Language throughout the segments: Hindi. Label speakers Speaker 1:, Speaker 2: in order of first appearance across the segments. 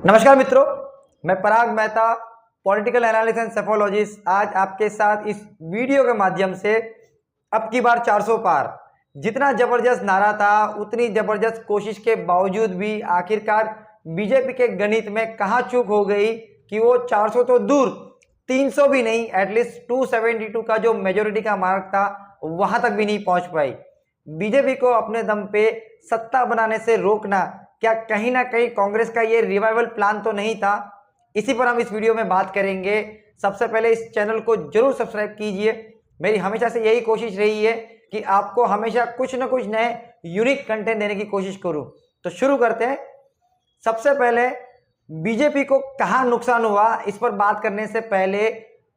Speaker 1: नमस्कार मित्रों, मैं Parag Mehta, political analyst and psephologist, आज आपके साथ इस वीडियो के माध्यम से अब की बार 400 पार। जितना जबरदस्त नारा था उतनी जबरदस्त कोशिश के बावजूद भी आखिरकार बीजेपी के गणित में कहां चूक हो गई कि वो 400 तो दूर 300 भी नहीं, एटलीस्ट 272 का जो मेजोरिटी का मार्क था वहां तक भी नहीं पहुंच पाई। बीजेपी को अपने दम पे सत्ता बनाने से रोकना क्या कहीं ना कहीं कांग्रेस का ये रिवाइवल प्लान तो नहीं था? इसी पर हम इस वीडियो में बात करेंगे। सबसे पहले इस चैनल को जरूर सब्सक्राइब कीजिए। मेरी हमेशा से यही कोशिश रही है कि आपको हमेशा कुछ ना कुछ नए यूनिक कंटेंट देने की कोशिश करूं। तो शुरू करते हैं। सबसे पहले बीजेपी को कहां नुकसान हुआ, इस पर बात करने से पहले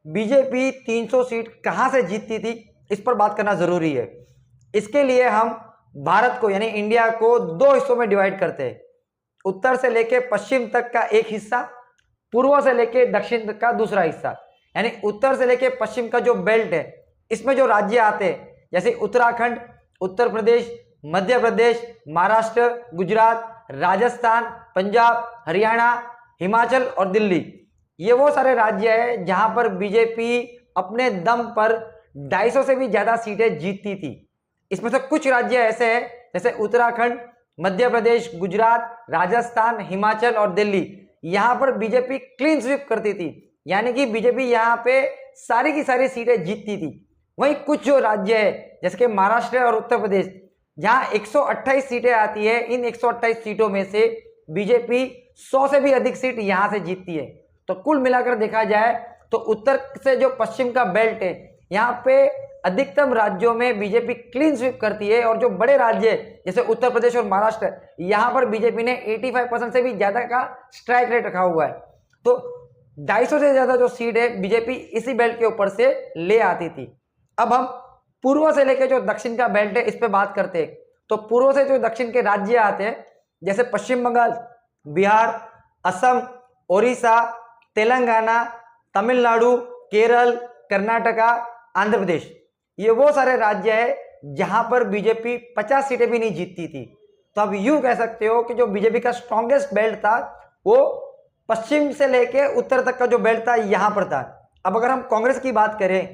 Speaker 1: बीजेपी 300 सीट कहां से जीतती थी, इस पर बात करना जरूरी है। इसके लिए हम भारत को यानी इंडिया को दो हिस्सों में डिवाइड करते हैं। उत्तर से लेके पश्चिम तक का एक हिस्सा, पूर्व से लेके दक्षिण तक का दूसरा हिस्सा। यानी उत्तर से लेके पश्चिम का जो बेल्ट है, इसमें जो राज्य आते हैं जैसे उत्तराखंड, उत्तर प्रदेश, मध्य प्रदेश, महाराष्ट्र, गुजरात, राजस्थान, पंजाब, हरियाणा, हिमाचल और दिल्ली, ये वो सारे राज्य है जहां पर बीजेपी अपने दम पर 250 से भी ज्यादा सीटें जीतती थी। इसमें से कुछ राज्य ऐसे हैं जैसे उत्तराखंड, मध्य प्रदेश, गुजरात, राजस्थान, हिमाचल और दिल्ली, यहां पर बीजेपी क्लीन स्वीप करती थी, यानी कि बीजेपी यहां पे सारी की सारी सीटें जीतती थी। वहीं कुछ जो राज्य है जैसे कि महाराष्ट्र और उत्तर प्रदेश, जहां 128 सीटें आती है, इन 128 सीटों में से बीजेपी 100 से भी अधिक सीट यहां से जीतती है। तो कुल मिलाकर देखा जाए तो उत्तर से जो पश्चिम का बेल्ट है, यहाँ पे अधिकतम राज्यों में बीजेपी क्लीन स्वीप करती है। और जो बड़े राज्य जैसे उत्तर प्रदेश और महाराष्ट्र, यहां पर बीजेपी ने 85% से भी ज्यादा का स्ट्राइक रेट रखा हुआ है। तो 250 से ज्यादा जो सीट है बीजेपी इसी बेल्ट के ऊपर से ले आती थी। अब हम पूर्व से लेकर जो दक्षिण का बेल्ट है इस पे बात करते हैं। तो पूर्व से जो दक्षिण के राज्य आते हैं जैसे पश्चिम बंगाल, बिहार, असम, ओडिशा, तेलंगाना, तमिलनाडु, केरल, कर्नाटका, आंध्र प्रदेश, ये वो सारे राज्य है जहां पर बीजेपी 50 सीटें भी नहीं जीतती थी। तो अब यूं कह सकते हो कि जो बीजेपी का स्ट्रॉन्गेस्ट बेल्ट था वो पश्चिम से लेके उत्तर तक का जो बेल्ट था यहां पर था। अब अगर हम कांग्रेस की बात करें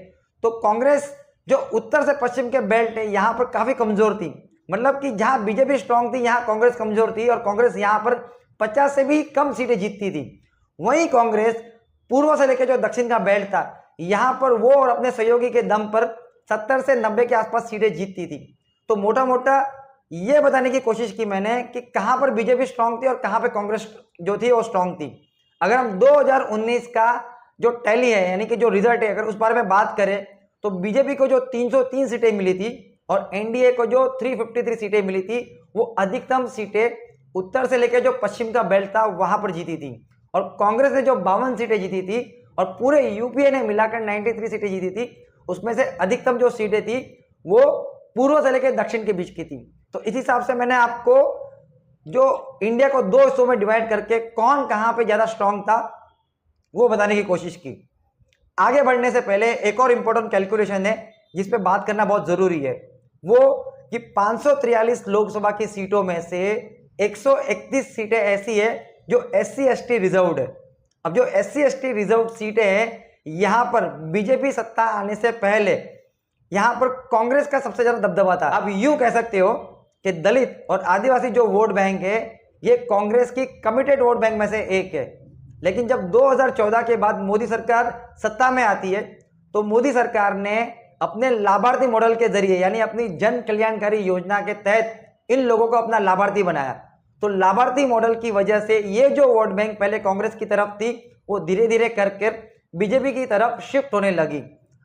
Speaker 1: तो कांग्रेस जो उत्तर से पश्चिम के बेल्ट है यहां पर काफी कमजोर थी। मतलब कि जहां बीजेपी स्ट्रांग थी यहां कांग्रेस कमजोर थी और कांग्रेस यहां पर 50 से भी कम सीटें जीतती थी। वहीं कांग्रेस पूर्व से लेकर जो दक्षिण का बेल्ट था यहां पर वो और अपने सहयोगी के दम पर 70 से 90 के आसपास सीटें जीतती थी। तो मोटा मोटा ये बताने की कोशिश की मैंने कि कहां पर बीजेपी स्ट्रांग थी और कहां पर कांग्रेस जो थी वो स्ट्रांग थी। अगर हम 2019 का जो टैली है यानी कि जो रिजल्ट है अगर उस बारे में बात करें तो बीजेपी को जो 303 सीटें मिली थी और एनडीए को जो 353 सीटें मिली थी, वो अधिकतम सीटें उत्तर से लेकर जो पश्चिम का बेल्ट था वहां पर जीती थी। और कांग्रेस ने जो 52 सीटें जीती थी और पूरे यूपीए ने मिलाकर 93 सीटें जीती थी, उसमें से अधिकतम जो सीटें थी वो पूर्व से लेकर दक्षिण के बीच की थी। तो इस हिसाब से मैंने आपको जो इंडिया को दो हिस्सों में डिवाइड करके कौन कहां पे ज्यादा स्ट्रांग था वो बताने की कोशिश की। आगे बढ़ने से पहले एक और इंपॉर्टेंट कैलकुलेशन है जिस पे बात करना बहुत जरूरी है, वो कि 543 लोकसभा की सीटों में से 131 सीटें ऐसी है जो SC ST रिजर्व्ड है। अब जो SC ST रिजर्व सीटें हैं यहां पर बीजेपी सत्ता आने से पहले यहां पर कांग्रेस का सबसे ज्यादा दबदबा था। अब यूं कह सकते हो कि दलित और आदिवासी जो वोट बैंक है ये कांग्रेस की कमिटेड वोट बैंक में से एक है। लेकिन जब 2014 के बाद मोदी सरकार सत्ता में आती है तो मोदी सरकार ने अपने लाभार्थी मॉडल के जरिए यानी अपनी जन कल्याणकारी योजना के तहत इन लोगों को अपना लाभार्थी बनाया। तो लाभार्थी मॉडल की वजह से ये जो वोट बैंक पहले कांग्रेस की तरफ थी वो धीरे धीरे करके बीजेपी की तरफ शिफ्ट होने लगी।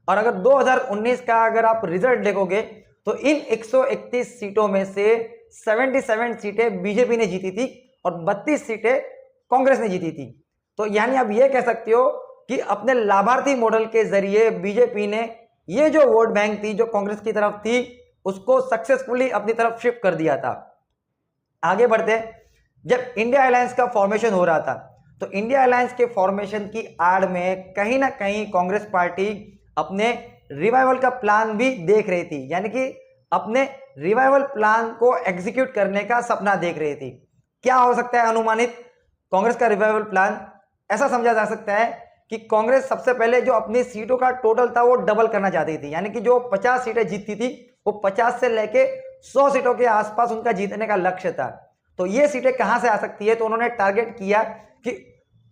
Speaker 1: और अगर 2019 का अगर आप रिजल्ट देखोगे तो इन 131 सीटों में से 77 सीटें बीजेपी ने जीती थी और 32 सीटें कांग्रेस ने जीती थी। तो यानी आप ये कह सकते हो कि अपने लाभार्थी मॉडल के जरिए बीजेपी ने ये जो वोट बैंक थी जो कांग्रेस की तरफ थी उसको सक्सेसफुली अपनी तरफ शिफ्ट कर दिया था। आगे बढ़ते, जब इंडिया अलायंस का फॉर्मेशन हो रहा था तो इंडिया अलायंस के फॉर्मेशन की आड़ में कहीं ना कहीं कांग्रेस पार्टी अपने रिवाइवल का प्लान भी देख रही थी, यानी कि अपने रिवाइवल प्लान को एग्जीक्यूट करने का सपना देख रही थी। क्या हो सकता है अनुमानित? कांग्रेस का रिवाइवल प्लान ऐसा समझा जा सकता है कि कांग्रेस सबसे पहले जो अपनी सीटों का टोटल था वो डबल करना चाहती थी, यानी कि जो 50 सीटें जीतती थी वो 50 से लेके 100 सीटों के आसपास उनका जीतने का लक्ष्य था। तो ये सीटें कहां से आ सकती है, तो उन्होंने टारगेट किया कि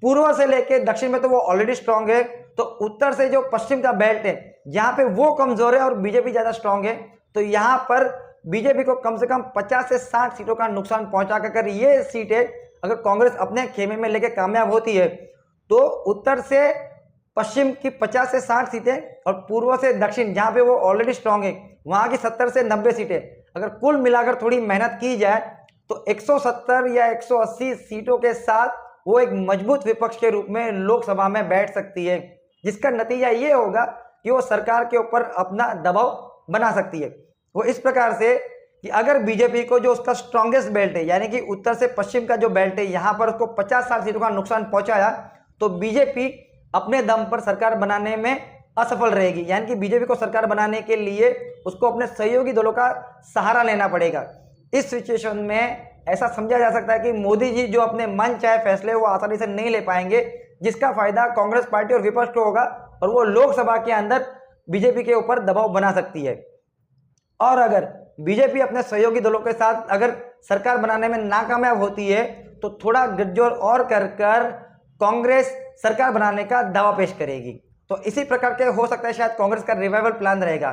Speaker 1: पूर्व से लेके दक्षिण में तो वो ऑलरेडी स्ट्रांग है, तो उत्तर से जो पश्चिम का बेल्ट है जहां पे वो कमजोर है और बीजेपी ज्यादा स्ट्रांग है, तो यहां पर बीजेपी को कम से कम 50 से 60 सीटों का नुकसान पहुंचा कर ये सीटें अगर कांग्रेस अपने खेमे में लेके कामयाब होती है तो उत्तर से पश्चिम की 50 से 60 सीटें और पूर्व से दक्षिण जहां पे वो ऑलरेडी स्ट्रांग है वहां की 70 से 90 सीटें अगर कुल मिलाकर थोड़ी मेहनत की जाए तो 170 या 180 सीटों के साथ वो एक मजबूत विपक्ष के रूप में लोकसभा में बैठ सकती है, जिसका नतीजा ये होगा कि वो सरकार के ऊपर अपना दबाव बना सकती है। वो इस प्रकार से कि अगर बीजेपी को जो उसका स्ट्रॉन्गेस्ट बेल्ट है यानी कि उत्तर से पश्चिम का जो बेल्ट है यहां पर उसको 50-60 सीटों का नुकसान पहुंचाया तो बीजेपी अपने दम पर सरकार बनाने में असफल रहेगी, यानी कि बीजेपी को सरकार बनाने के लिए उसको अपने सहयोगी दलों का सहारा लेना पड़ेगा। इस सिचुएशन में ऐसा समझा जा सकता है कि मोदी जी जो अपने मन चाहे फैसले वो आसानी से नहीं ले पाएंगे, जिसका फायदा कांग्रेस पार्टी और विपक्ष को होगा और वो लोकसभा के अंदर बीजेपी के ऊपर दबाव बना सकती है। और अगर बीजेपी अपने सहयोगी दलों के साथ अगर सरकार बनाने में नाकामयाब होती है तो थोड़ा गठजोड़ और कर कांग्रेस सरकार बनाने का दावा पेश करेगी। तो इसी प्रकार के हो सकता है शायद कांग्रेस का रिवाइवल प्लान रहेगा।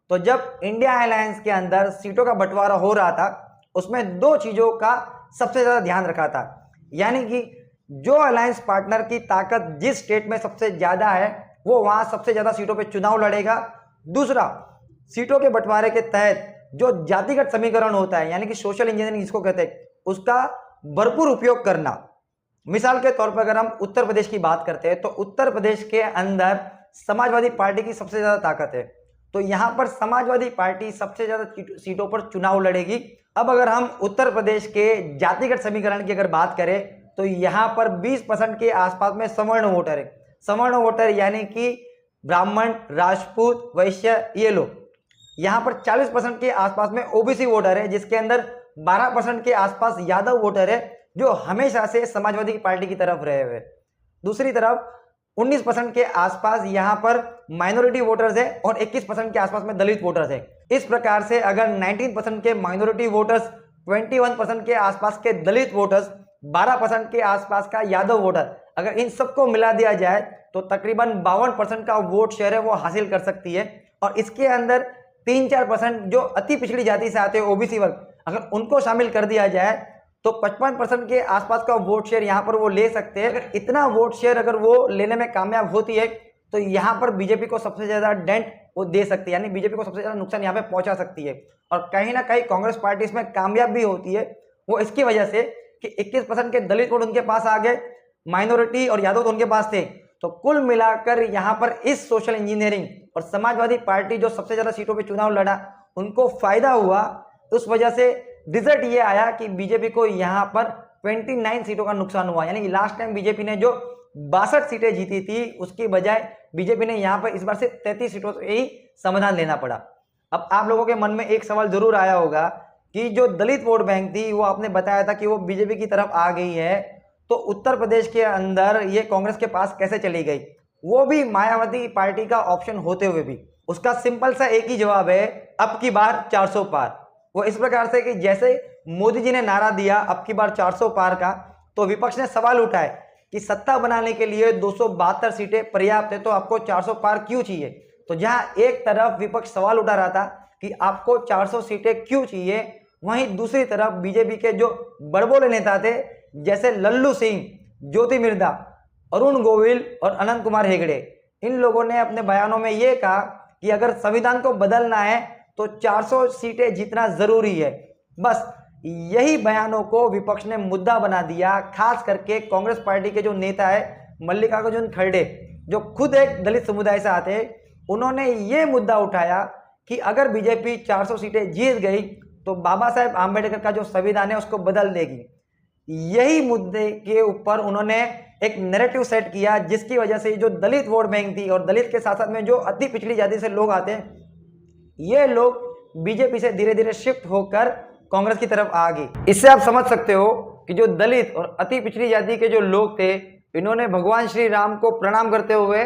Speaker 1: तो जब इंडिया अलायंस के अंदर सीटों का बंटवारा हो रहा था उसमें दो चीजों का सबसे ज्यादा ध्यान रखा था, यानी कि जो अलायंस पार्टनर की ताकत जिस स्टेट में सबसे ज्यादा है वो वहां सबसे ज्यादा सीटों पे चुनाव लड़ेगा। दूसरा, सीटों के बंटवारे के तहत जो जातिगत समीकरण होता है यानी कि सोशल इंजीनियरिंग जिसको कहते हैं उसका भरपूर उपयोग करना। मिसाल के तौर पर अगर हम उत्तर प्रदेश की बात करते हैं तो उत्तर प्रदेश के अंदर समाजवादी पार्टी की सबसे ज्यादा ताकत है, तो यहां पर समाजवादी पार्टी सबसे ज्यादा सीटों पर चुनाव लड़ेगी। अब अगर हम उत्तर प्रदेश के जातिगत समीकरण की अगर बात करें तो यहां पर 20% के आसपास में सवर्ण वोटर है। सवर्ण वोटर यानी कि ब्राह्मण, राजपूत, वैश्य, ये लोग। यहां पर 40% के आसपास में ओबीसी वोटर है, जिसके अंदर 12% के आसपास यादव वोटर है जो हमेशा से समाजवादी पार्टी की तरफ रहे हुए। दूसरी तरफ 19% के आसपास यहां पर माइनॉरिटी वोटर्स है और 21% के आसपास में दलित वोटर्स है। इस प्रकार से अगर 19% के माइनॉरिटी वोटर्स, 21% के आसपास के दलित वोटर्स, 12% के आसपास का यादव वोटर, अगर इन सबको मिला दिया जाए तो तकरीबन 52% का वोट शेयर है वो हासिल कर सकती है। और इसके अंदर 3-4% जो अति पिछड़ी जाति से आते हैं ओबीसी वर्ग, अगर उनको शामिल कर दिया जाए तो 55% के आसपास का वोट शेयर यहां पर वो ले सकते हैं। अगर इतना वोट शेयर अगर वो लेने में कामयाब होती है तो यहां पर बीजेपी को सबसे ज्यादा डेंट वो दे सकती है, यानी बीजेपी को सबसे ज्यादा नुकसान यहां पे पहुंचा सकती है। और कहीं ना कहीं कांग्रेस पार्टी इसमें कामयाब भी होती है, वो इसकी वजह से कि 21% के दलित वोट उनके पास आ गए, माइनॉरिटी और यादव तो उनके पास थे। तो कुल मिलाकर यहां पर इस सोशल इंजीनियरिंग और समाजवादी पार्टी जो सबसे ज्यादा सीटों पर चुनाव लड़ा उनको फायदा हुआ। उस वजह से रिजल्ट ये आया कि बीजेपी को यहां पर 29 सीटों का नुकसान हुआ, यानी कि लास्ट टाइम बीजेपी ने जो 62 सीटें जीती थी उसकी बजाय बीजेपी ने यहां पर इस बार से 33 सीटों से ही समाधान लेना पड़ा। अब आप लोगों के मन में एक सवाल जरूर आया होगा कि जो दलित वोट बैंक थी वो आपने बताया था कि वो बीजेपी की तरफ आ गई है, तो उत्तर प्रदेश के अंदर ये कांग्रेस के पास कैसे चली गई, वो भी मायावती पार्टी का ऑप्शन होते हुए भी। उसका सिंपल सा एक ही जवाब है, अब की बार 400 पार। वो इस प्रकार से कि जैसे मोदी जी ने नारा दिया अब की बार 400 पार का, तो विपक्ष ने सवाल उठाए कि सत्ता बनाने के लिए 272 सीटें पर्याप्त है तो आपको 400 पार क्यों चाहिए। तो जहां एक तरफ विपक्ष सवाल उठा रहा था कि आपको 400 सीटें क्यों चाहिए, वहीं दूसरी तरफ बीजेपी के जो बड़बोले नेता थे जैसे लल्लू सिंह, ज्योति मिर्धा, अरुण गोविल और अनंत कुमार हेगड़े, इन लोगों ने अपने बयानों में यह कहा कि अगर संविधान को बदलना है तो 400 सीटें जीतना जरूरी है। बस यही बयानों को विपक्ष ने मुद्दा बना दिया। खास करके कांग्रेस पार्टी के जो नेता है मल्लिकार्जुन खड़गे, जो खुद एक दलित समुदाय से आते हैं, उन्होंने ये मुद्दा उठाया कि अगर बीजेपी 400 सीटें जीत गई तो बाबा साहेब आंबेडकर का जो संविधान है उसको बदल देगी। यही मुद्दे के ऊपर उन्होंने एक नैरेटिव सेट किया, जिसकी वजह से जो दलित वोट बैंक थी और दलित के साथ साथ में जो अति पिछड़ी जाति से लोग आते हैं, ये लोग बीजेपी से धीरे धीरे शिफ्ट होकर कांग्रेस की तरफ आ गई। इससे आप समझ सकते हो कि जो दलित और अति पिछड़ी जाति के जो लोग थे, इन्होंने भगवान श्री राम को प्रणाम करते हुए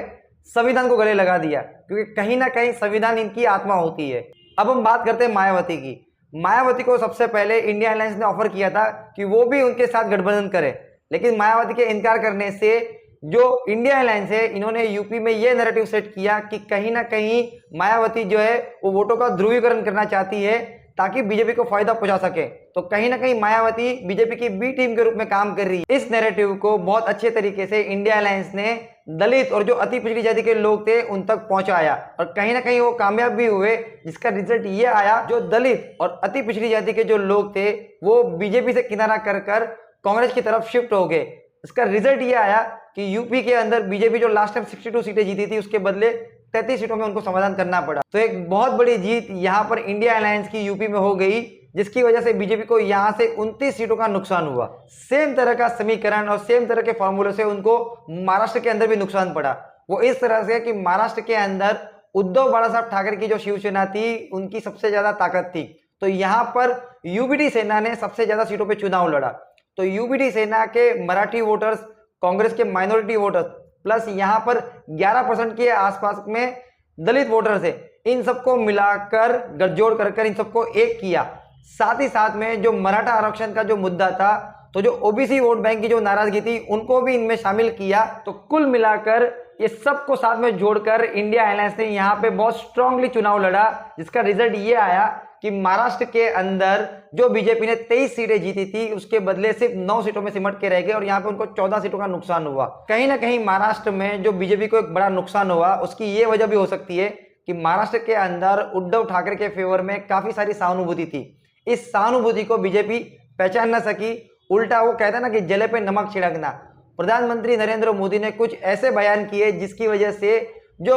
Speaker 1: संविधान को गले लगा दिया, क्योंकि कहीं ना कहीं संविधान इनकी आत्मा होती है। अब हम बात करते हैं मायावती की। मायावती को सबसे पहले इंडिया अलायंस ने ऑफर किया था कि वो भी उनके साथ गठबंधन करे, लेकिन मायावती के इनकार करने से जो इंडिया अलायंस है, इन्होंने यूपी में ये नैरेटिव सेट किया कि कहीं ना कहीं मायावती जो है वो वोटों का ध्रुवीकरण करना चाहती है ताकि बीजेपी को फायदा पहुंचा सके। तो कहीं ना कहीं मायावती बीजेपी की बी टीम के रूप में काम कर रही है। इस नैरेटिव को बहुत अच्छे तरीके से इंडिया अलायंस ने दलित और जो अति पिछड़ी जाति के लोग थे उन तक पहुंचाया, और कहीं ना कहीं वो कामयाब भी हुए, जिसका रिजल्ट ये आया जो दलित और अति पिछड़ी जाति के जो लोग थे वो बीजेपी से किनारा कर कांग्रेस की तरफ शिफ्ट हो गए। इसका रिजल्ट ये आया कि यूपी के अंदर बीजेपी जो लास्ट टाइम 62 सीटें जीती थी, उसके बदले 33 सीटों में उनको समाधान करना पड़ा। तो एक बहुत बड़ी जीत यहाँ पर इंडिया अलायंस की यूपी में हो गई, जिसकी वजह से बीजेपी को यहाँ से 29 सीटों का नुकसान हुआ। सेम तरह का समीकरण और सेम तरह के फॉर्मूले से उनको महाराष्ट्र के अंदर भी नुकसान पड़ा। वो इस तरह से कि महाराष्ट्र के अंदर उद्धव बाळासाहेब ठाकरे की जो शिवसेना थी, उनकी सबसे ज्यादा ताकत थी। तो यहाँ पर यूबीटी सेना ने सबसे ज्यादा सीटों पर चुनाव लड़ा। तो यूबीटी सेना के मराठी वोटर्स, कांग्रेस के माइनॉरिटी वोटर्स, प्लस यहाँ पर 11% के आसपास में दलित वोटर्स है, इन सबको मिलाकर गठजोड़ कर इन सबको एक किया। साथ ही साथ में जो मराठा आरक्षण का जो मुद्दा था, तो जो ओबीसी वोट बैंक की जो नाराजगी थी, उनको भी इनमें शामिल किया। तो कुल मिलाकर ये सबको साथ में जोड़कर इंडिया अलायंस ने यहाँ पे बहुत स्ट्रांगली चुनाव लड़ा, जिसका रिजल्ट ये आया कि महाराष्ट्र के अंदर जो बीजेपी ने 23 सीटें जीती थी, उसके बदले सिर्फ 9 सीटों में सिमट के रह गए और यहाँ पे उनको 14 सीटों का नुकसान हुआ। कहीं ना कहीं महाराष्ट्र में जो बीजेपी को एक बड़ा नुकसान हुआ, उसकी ये वजह भी हो सकती है कि महाराष्ट्र के अंदर उद्धव ठाकरे के फेवर में काफी सारी सहानुभूति थी। इस सहानुभूति को बीजेपी पहचान न सकी, उल्टा वो कहता ना कि जले पे नमक छिड़कना। प्रधानमंत्री नरेंद्र मोदी ने कुछ ऐसे बयान किए जिसकी वजह से जो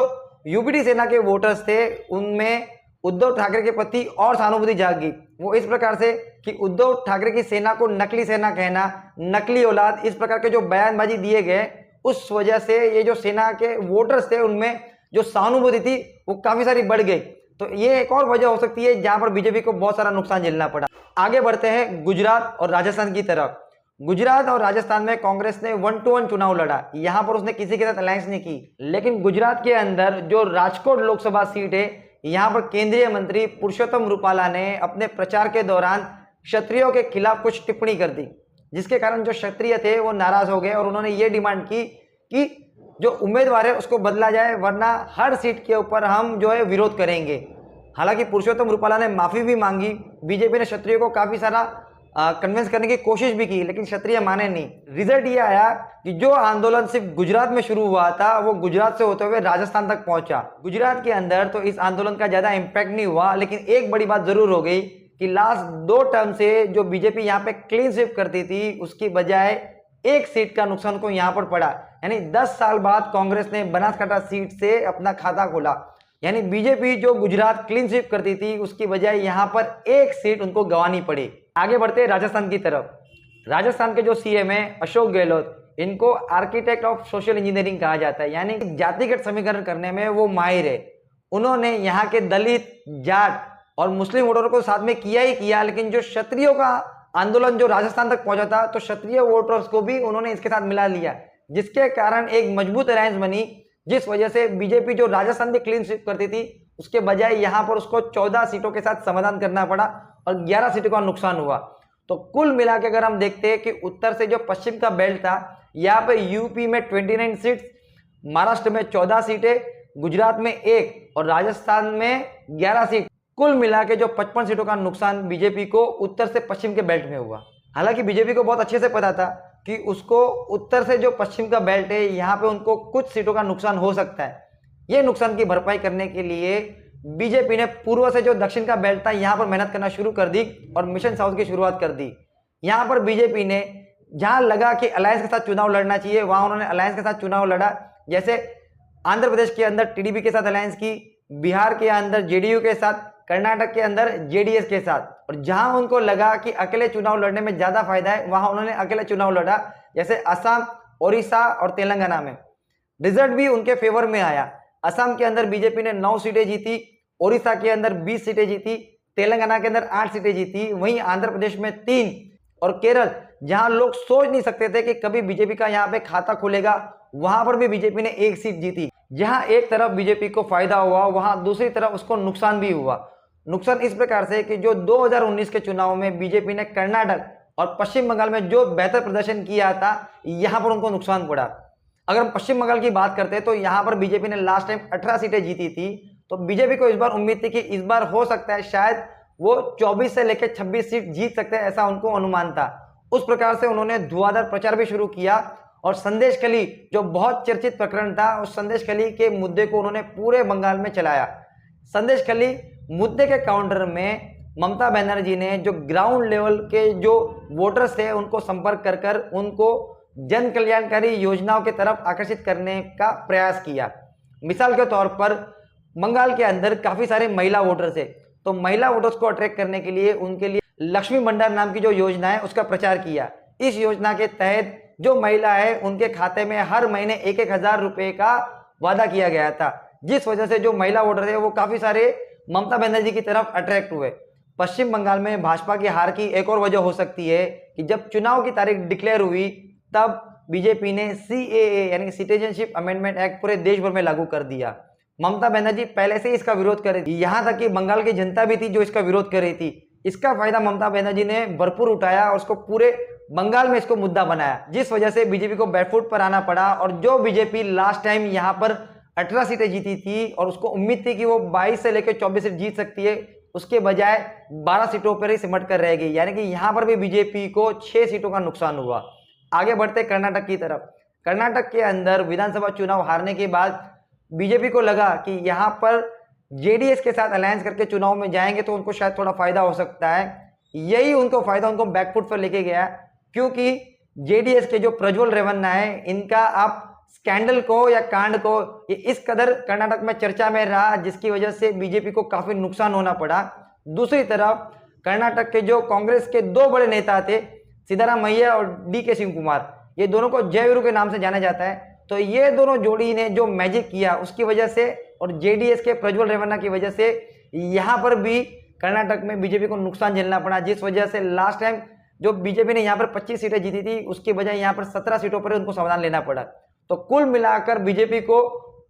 Speaker 1: यूबीटी सेना के वोटर्स थे, उनमें उद्धव ठाकरे के प्रति और सहानुभूति जाग गई। वो इस प्रकार से कि उद्धव ठाकरे की सेना को नकली सेना कहना, नकली औलाद, इस प्रकार के जो बयानबाजी दिए गए, उस वजह से ये जो सेना के वोटर्स थे उनमें जो सहानुभूति थी वो काफी सारी बढ़ गई। तो ये एक और वजह हो सकती है जहां पर बीजेपी को बहुत सारा नुकसान झेलना पड़ा। आगे बढ़ते हैं गुजरात और राजस्थान की तरफ। गुजरात और राजस्थान में कांग्रेस ने 1-to-1 चुनाव लड़ा। यहां पर उसने किसी के साथ अलायंस नहीं की, लेकिन गुजरात के अंदर जो राजकोट लोकसभा सीट है, यहाँ पर केंद्रीय मंत्री पुरुषोत्तम रूपाला ने अपने प्रचार के दौरान क्षत्रियों के खिलाफ कुछ टिप्पणी कर दी, जिसके कारण जो क्षत्रिय थे वो नाराज हो गए और उन्होंने ये डिमांड की कि जो उम्मीदवार है उसको बदला जाए, वरना हर सीट के ऊपर हम जो है विरोध करेंगे। हालांकि पुरुषोत्तम रूपाला ने माफी भी मांगी। बीजेपी ने क्षत्रियों को काफी सारा कन्विंस करने की कोशिश भी की, लेकिन क्षत्रिय माने नहीं। रिजल्ट ये आया कि जो आंदोलन सिर्फ गुजरात में शुरू हुआ था, वो गुजरात से होते हुए राजस्थान तक पहुंचा। गुजरात के अंदर तो इस आंदोलन का ज्यादा इंपैक्ट नहीं हुआ, लेकिन एक बड़ी बात जरूर हो गई कि लास्ट 2 टर्म से जो बीजेपी यहाँ पे क्लीन स्वीप करती थी, उसकी बजाय 1 सीट का नुकसान को यहाँ पर पड़ा। यानी 10 साल बाद कांग्रेस ने बनासकांठा सीट से अपना खाता खोला। यानी बीजेपी जो गुजरात क्लीन स्वीप करती थी, उसकी बजाय यहाँ पर 1 सीट उनको गंवानी पड़ी। आगे बढ़ते हैं राजस्थान की तरफ। राजस्थान के जो सीएम है अशोक गहलोत, इनको आर्किटेक्ट ऑफ सोशल इंजीनियरिंग कहा जाता है, यानी जातिगत समीकरण करने में वो माहिर है। उन्होंने यहाँ के दलित, जाट और मुस्लिम वोटरों को साथ में किया ही किया, लेकिन जो क्षत्रियों का आंदोलन जो राजस्थान तक पहुंचा था, तो क्षत्रिय वोटर्स को भी उन्होंने इसके साथ मिला लिया, जिसके कारण एक मजबूत अलायंस बनी, जिस वजह से बीजेपी जो राजस्थान में क्लीन स्वीप करती थी, उसके बजाय यहाँ पर उसको 14 सीटों के साथ समाधान करना पड़ा और 11 सीटों का नुकसान हुआ। तो कुल मिला के अगर हम देखते हैं कि उत्तर से जो पश्चिम का बेल्ट था, यहाँ पे यूपी में 29 सीट्स, महाराष्ट्र में 14 सीटें, गुजरात में 1 और राजस्थान में 11 सीट, कुल मिला के जो 55 सीटों का नुकसान बीजेपी को उत्तर से पश्चिम के बेल्ट में हुआ। हालांकि बीजेपी को बहुत अच्छे से पता था कि उसको उत्तर से जो पश्चिम का बेल्ट है, यहाँ पे उनको कुछ सीटों का नुकसान हो सकता है। ये नुकसान की भरपाई करने के लिए बीजेपी ने पूर्व से जो दक्षिण का बेल्ट था, यहाँ पर मेहनत करना शुरू कर दी और मिशन साउथ की शुरुआत कर दी। यहाँ पर बीजेपी ने जहां लगा कि अलायंस के साथ चुनाव लड़ना चाहिए, वहां उन्होंने अलायंस के साथ चुनाव लड़ा। जैसे आंध्र प्रदेश के अंदर टीडीपी के साथ अलायंस की, बिहार के अंदर जेडीयू के साथ, कर्नाटक के अंदर जेडीएस के साथ, और जहां उनको लगा कि अकेले चुनाव लड़ने में ज्यादा फायदा है, वहां उन्होंने अकेले चुनाव लड़ा। जैसे असम, ओडिशा और तेलंगाना में रिजल्ट भी उनके फेवर में आया। असम के अंदर बीजेपी ने 9 सीटें जीती, ओडिशा के अंदर 20 सीटें जीती, तेलंगाना के अंदर 8 सीटें जीती, वहीं आंध्र प्रदेश में 3 और केरल जहां लोग सोच नहीं सकते थे कि कभी बीजेपी का यहां पे खाता खुलेगा, वहां पर भी बीजेपी ने एक सीट जीती। जहां एक तरफ बीजेपी को फायदा हुआ, वहां दूसरी तरफ उसको नुकसान भी हुआ। नुकसान इस प्रकार से कि जो 2019 के चुनाव में बीजेपी ने कर्नाटक और पश्चिम बंगाल में जो बेहतर प्रदर्शन किया था, यहां पर उनको नुकसान पड़ा। अगर हम पश्चिम बंगाल की बात करते हैं तो यहां पर बीजेपी ने लास्ट टाइम 18 सीटें जीती थी। तो बीजेपी को इस बार उम्मीद थी कि इस बार हो सकता है शायद वो 24 से लेकर 26 सीट जीत सकते हैं, ऐसा उनको अनुमान था। उस प्रकार से उन्होंने धुआंधार प्रचार भी शुरू किया और संदेश खली जो बहुत चर्चित प्रकरण था, उस संदेश खली के मुद्दे को उन्होंने पूरे बंगाल में चलाया। संदेश खली मुद्दे के काउंटर में ममता बनर्जी ने जो ग्राउंड लेवल के जो वोटर्स थे उनको संपर्क कर उनको जन कल्याणकारी योजनाओं की तरफ आकर्षित करने का प्रयास किया। मिसाल के तौर पर बंगाल के अंदर काफी सारे महिला वोटर्स थे, तो महिला वोटर्स को अट्रैक्ट करने के लिए उनके लिए लक्ष्मी भंडार नाम की जो योजना है उसका प्रचार किया। इस योजना के तहत जो महिला है उनके खाते में हर महीने 1,000 रुपए का वादा किया गया था, जिस वजह से जो महिला वोटर थे वो काफी सारे ममता बनर्जी की तरफ अट्रैक्ट हुए। पश्चिम बंगाल में भाजपा की हार की एक और वजह हो सकती है कि जब चुनाव की तारीख डिक्लेयर हुई तब बीजेपी ने CAA यानी सिटीजनशिप अमेंडमेंट एक्ट पूरे देश भर में लागू कर दिया। ममता बनर्जी पहले से इसका विरोध कर रही थी, यहां तक कि बंगाल की जनता भी थी जो इसका विरोध कर रही थी। इसका फायदा ममता बनर्जी ने भरपूर उठाया और उसको पूरे बंगाल में इसको मुद्दा बनाया, जिस वजह से बीजेपी को बैकफुट पर आना पड़ा। और जो बीजेपी लास्ट टाइम यहाँ पर 18 सीटें जीती थी और उसको उम्मीद थी कि वो 22 से लेकर 24 सीट जीत सकती है, उसके बजाय 12 सीटों पर ही सिमट कर रह गई। यानी कि यहाँ पर भी बीजेपी को 6 सीटों का नुकसान हुआ। आगे बढ़ते कर्नाटक की तरफ। कर्नाटक के अंदर विधानसभा चुनाव हारने के बाद बीजेपी को लगा कि यहाँ पर जेडीएस के साथ अलायंस करके चुनाव में जाएंगे तो उनको शायद थोड़ा फायदा हो सकता है। यही उनको फायदा उनको बैकफुट पर लेके गया, क्योंकि जेडीएस के जो प्रज्वल रेवन्ना है, इनका आप स्कैंडल को या कांड को ये इस कदर कर्नाटक में चर्चा में रहा, जिसकी वजह से बीजेपी को काफी नुकसान होना पड़ा। दूसरी तरफ कर्नाटक के जो कांग्रेस के दो बड़े नेता थे, सिद्धारामैया और DK शिव कुमार, ये दोनों को जयवीरू के नाम से जाना जाता है। तो ये दोनों जोड़ी ने जो मैजिक किया उसकी वजह से और जेडीएस के प्रज्वल रेवन्ना की वजह से यहाँ पर भी कर्नाटक में बीजेपी को नुकसान झेलना पड़ा, जिस वजह से लास्ट टाइम जो बीजेपी ने यहाँ पर 25 सीटें जीती थी उसकी बजाय यहाँ पर 17 सीटों पर उनको संविधान लेना पड़ा। तो कुल मिलाकर बीजेपी को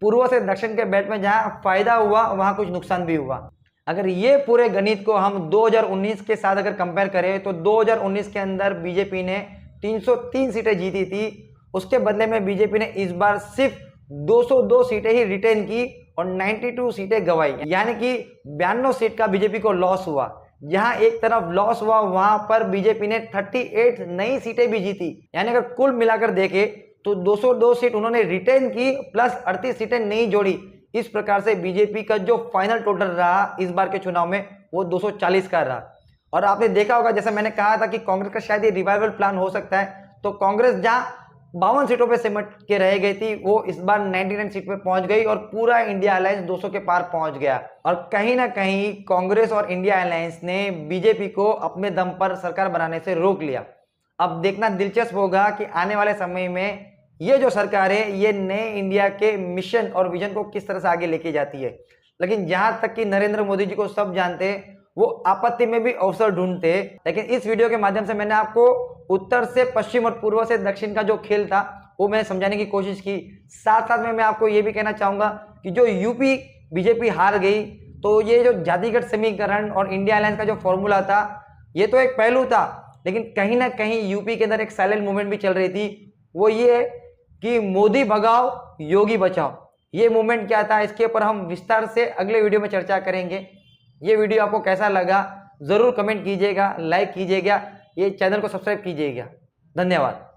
Speaker 1: पूर्व से दक्षिण के बेल्ट में जहाँ फायदा हुआ वहाँ कुछ नुकसान भी हुआ। अगर ये पूरे गणित को हम 2019 के साथ अगर कंपेयर करें तो 2019 के अंदर बीजेपी ने 303 सीटें जीती थी, उसके बदले में बीजेपी ने इस बार सिर्फ 202 सीटें ही रिटेन की और 92 सीटें गंवाई। यानी कि 92 सीट का बीजेपी को लॉस हुआ। जहां एक तरफ लॉस हुआ वहां पर बीजेपी ने 38 नई सीटें भी जीती। यानी अगर कुल मिलाकर देखें तो 202 सीट उन्होंने रिटेन की प्लस 38 सीटें नहीं जोड़ी। इस प्रकार से बीजेपी का जो फाइनल टोटल रहा इस बार के चुनाव में वो 240 का रहा। और आपने देखा होगा, जैसे मैंने कहा था कि कांग्रेस का शायद ये रिवाइवल प्लान हो सकता है, तो कांग्रेस जहां 52 सीटों पे सिमट के रह गई थी वो इस बार 99 सीट पे पहुंच गई और पूरा इंडिया अलायंस 200 के पार पहुंच गया। और कहीं ना कहीं कांग्रेस और इंडिया अलायंस ने बीजेपी को अपने दम पर सरकार बनाने से रोक लिया। अब देखना दिलचस्प होगा कि आने वाले समय में ये जो सरकार है ये नए इंडिया के मिशन और विजन को किस तरह से आगे लेके जाती है। लेकिन जहां तक कि नरेंद्र मोदी जी को सब जानते हैं, वो आपत्ति में भी अवसर ढूंढते। लेकिन इस वीडियो के माध्यम से मैंने आपको उत्तर से पश्चिम और पूर्व से दक्षिण का जो खेल था वो मैंने समझाने की कोशिश की। साथ साथ में मैं आपको ये भी कहना चाहूंगा कि जो यूपी बीजेपी हार गई, तो ये जो जातिगत समीकरण और इंडिया अलायंस का जो फॉर्मूला था ये तो एक पहलू था, लेकिन कहीं ना कहीं यूपी के अंदर एक साइलेंट मूवमेंट भी चल रही थी। वो ये है कि मोदी भगाओ योगी बचाओ। ये मूवमेंट क्या था इसके ऊपर हम विस्तार से अगले वीडियो में चर्चा करेंगे। ये वीडियो आपको कैसा लगा जरूर कमेंट कीजिएगा, लाइक कीजिएगा, ये चैनल को सब्सक्राइब कीजिएगा। धन्यवाद।